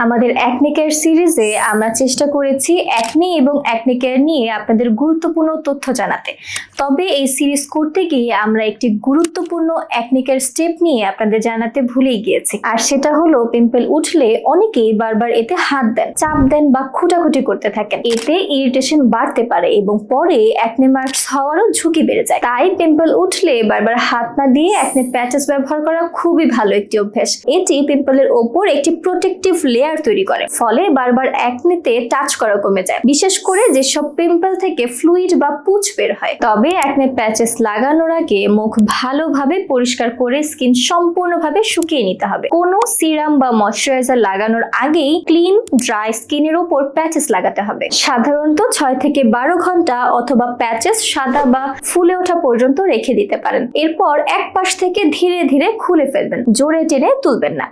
আমাদের acne care সিরিজে আমরা চেষ্টা করেছি অ্যাকনে এবং অ্যাকনে কেয়ার নিয়ে আপনাদের গুরুত্বপূর্ণ তথ্য জানাতে। তবে এই সিরিজ করতে গিয়ে আমরা একটি গুরুত্বপূর্ণ অ্যাকনে কেয়ার স্টেপ নিয়ে আপনাদের জানাতে ভুলেই গিয়েছি, আর সেটা হলো পিম্পল উঠলে অনেকেই বারবার এতে হাত দেন, চাপ দেন বা খুঁটাখুটি করতে থাকেন। এতে ইরিটেশন বাড়তে পারে এবং পরে অ্যাকনে মার্কস হওয়ারও ঝুঁকি বেড়ে যায়। তাই পিম্পল উঠলে বারবার হাত না দিয়ে অ্যাকনে প্যাচেস ব্যবহার করা খুবই ভালো একটি অভ্যাস। এটি পিম্পলের ওপর একটি প্রোটেক্টিভ লেয়ার তৈরি করে, ফলে বারবার অ্যাকনেতে টাচ করা কমে যায়, বিশেষ করে যেসব পিম্পল থেকে ফ্লুইড বা পুঁজ বের হয়। তবে অ্যাকনে প্যাচেস লাগানোর আগে মুখ ভালোভাবে পরিষ্কার করে স্কিন সম্পূর্ণভাবে শুকিয়ে নিতে হবে। কোনো সিরাম বা ময়শ্চারাইজার লাগানোর আগেই ক্লিন ড্রাই স্কিনের উপর প্যাচেস লাগাতে হবে। সাধারণত 6 থেকে 12 ঘন্টা অথবা প্যাচেস সাদা বা ফুলে ওঠা পর্যন্ত রেখে দিতে পারেন। এরপর এক পাশ থেকে ধীরে ধীরে খুলে ফেলবেন, জোরে টেনে তুলবেন না।